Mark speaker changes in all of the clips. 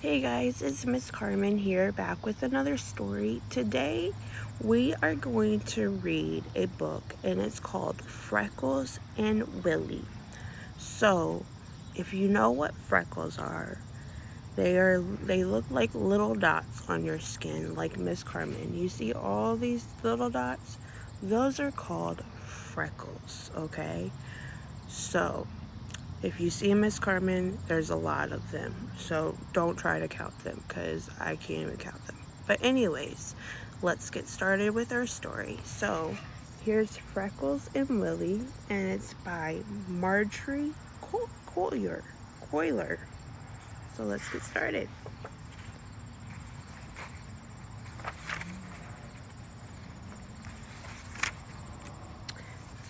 Speaker 1: Hey guys, it's Miss Carmen here, back with another story. Today we are going to read a book and it's called Freckles and Willie. So, if you know what freckles are, they look like little dots on your skin, like Miss Carmen. You see all these little dots? Those are called freckles, okay? So, if you see Miss Carmen, there's a lot of them. So don't try to count them because I can't even count them. But anyways, let's get started with our story. So here's Freckles and Willie, and it's by Marjorie Coiler. So let's get started.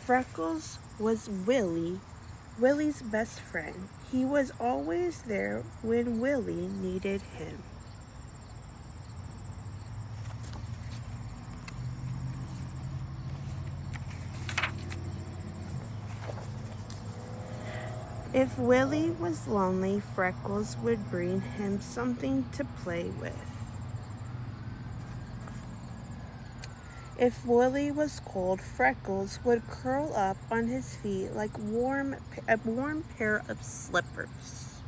Speaker 1: Freckles was Willie's best friend. He was always there when Willie needed him. If Willie was lonely, Freckles would bring him something to play with. If Willie was cold, Freckles would curl up on his feet like a warm pair of slippers.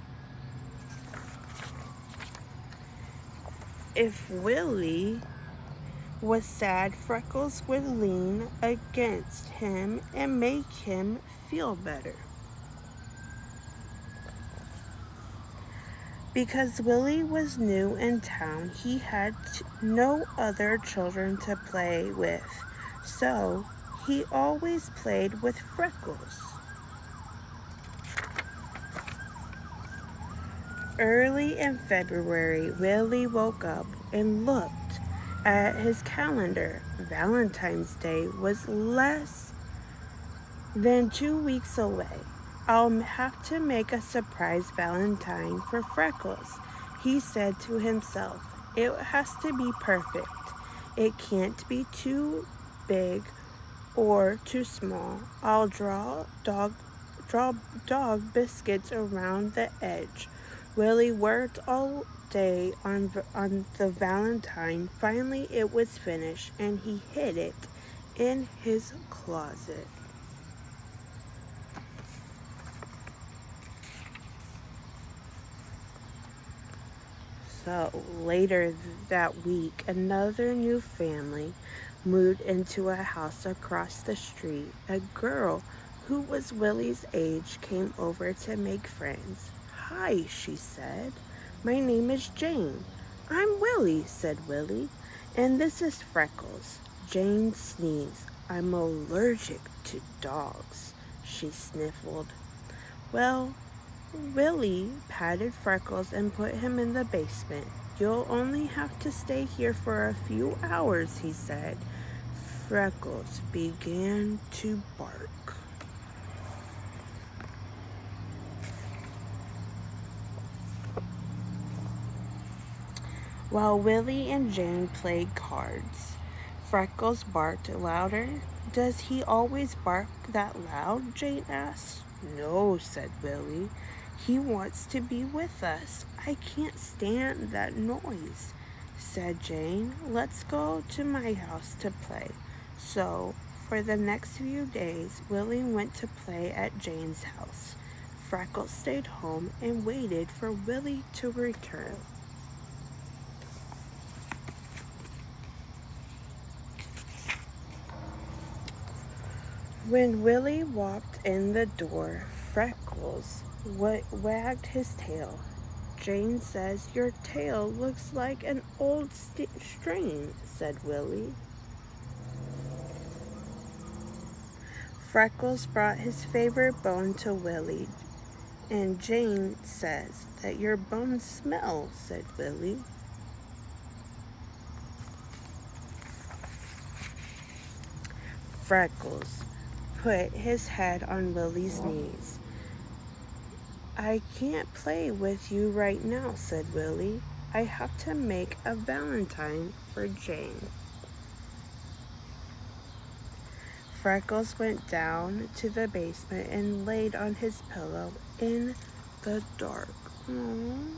Speaker 1: If Willie was sad, Freckles would lean against him and make him feel better. Because Willie was new in town, he had no other children to play with, so he always played with Freckles. Early in February, Willie woke up and looked at his calendar. Valentine's Day was less than 2 weeks away. I'll have to make a surprise Valentine for Freckles, he said to himself. It has to be perfect. It can't be too big or too small. I'll draw dog biscuits around the edge. Willie worked all day on the Valentine. Finally, it was finished, and he hid it in his closet. So later that week, another new family moved into a house across the street. A girl who was Willie's age came over to make friends. Hi, she said. My name is Jane. I'm Willie, said Willie. And this is Freckles. Jane sneezed. I'm allergic to dogs, she sniffled. Well, Willie patted Freckles and put him in the basement. You'll only have to stay here for a few hours, he said. Freckles began to bark. While Willie and Jane played cards, Freckles barked louder. Does he always bark that loud? Jane asked. No, said Willie. He wants to be with us. I can't stand that noise, said Jane. Let's go to my house to play. So, for the next few days, Willie went to play at Jane's house. Freckles stayed home and waited for Willie to return. When Willie walked in the door, Freckles wagged his tail. Jane says, your tail looks like an old string, said Willie. Freckles brought his favorite bone to Willie, and Jane says that your bones smell, said Willie. Freckles put his head on Willie's knees. I can't play with you right now, said Willie. I have to make a valentine for Jane. Freckles went down to the basement and laid on his pillow in the dark. Aww.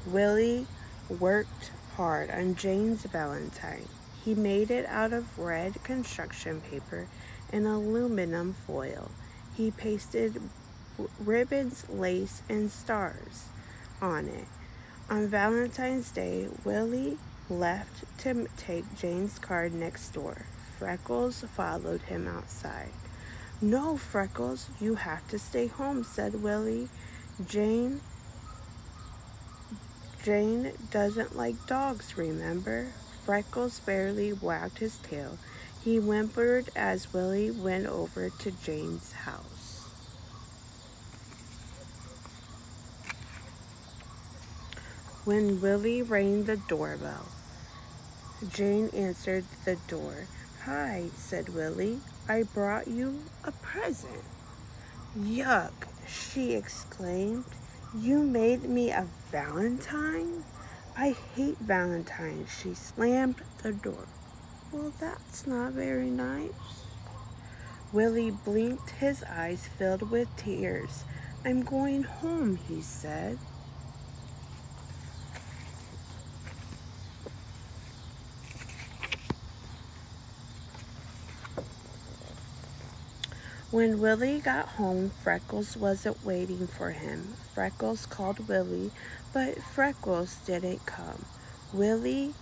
Speaker 1: Willie worked hard on Jane's valentine. He made it out of red construction paper and aluminum foil. He pasted ribbons, lace, and stars on it. On Valentine's Day, Willie left to take Jane's card next door. Freckles followed him outside. "No, Freckles, you have to stay home," said Willie. Jane Jane doesn't like dogs, remember? Freckles barely wagged his tail. He whimpered as Willie went over to Jane's house. When Willie rang the doorbell, Jane answered the door. "Hi," said Willie. "I brought you a present." "Yuck," she exclaimed. "You made me a valentine? I hate valentines." She slammed the door. "Well, that's not very nice." Willie blinked, his eyes filled with tears. "I'm going home," he said. When Willie got home, Freckles wasn't waiting for him. Freckles called Willie, but Freckles didn't come. Willie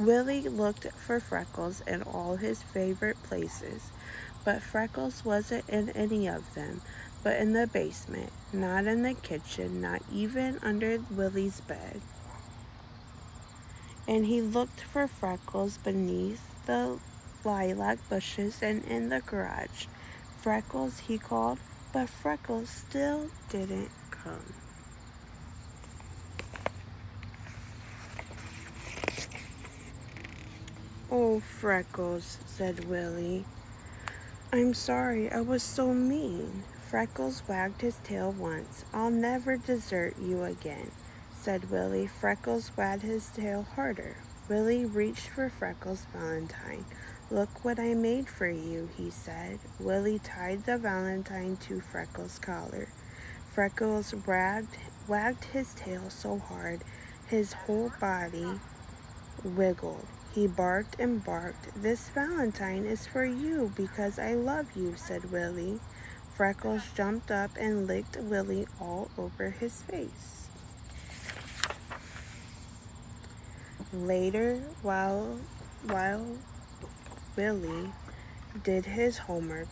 Speaker 1: looked for Freckles in all his favorite places, but Freckles wasn't in any of them, but in the basement, not in the kitchen, not even under Willie's bed. And he looked for Freckles beneath the lilac bushes and in the garage. "Freckles," he called, but Freckles still didn't come. "Oh, Freckles," said Willie. "I'm sorry, I was so mean." Freckles wagged his tail once. "I'll never desert you again," said Willie. Freckles wagged his tail harder. Willie reached for Freckles' valentine. "Look what I made for you," he said. Willie tied the valentine to Freckles' collar. Freckles wagged his tail so hard his whole body wiggled. He barked and barked. "This valentine is for you because I love you," said Willie. Freckles jumped up and licked Willie all over his face. Later, while Willie did his homework,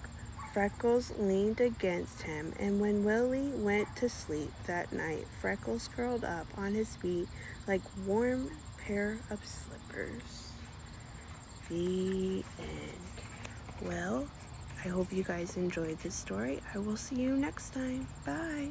Speaker 1: Freckles leaned against him, and when Willie went to sleep that night, Freckles curled up on his feet like a warm pair of slippers. The end. Well, I hope you guys enjoyed this story. I will see you next time. Bye.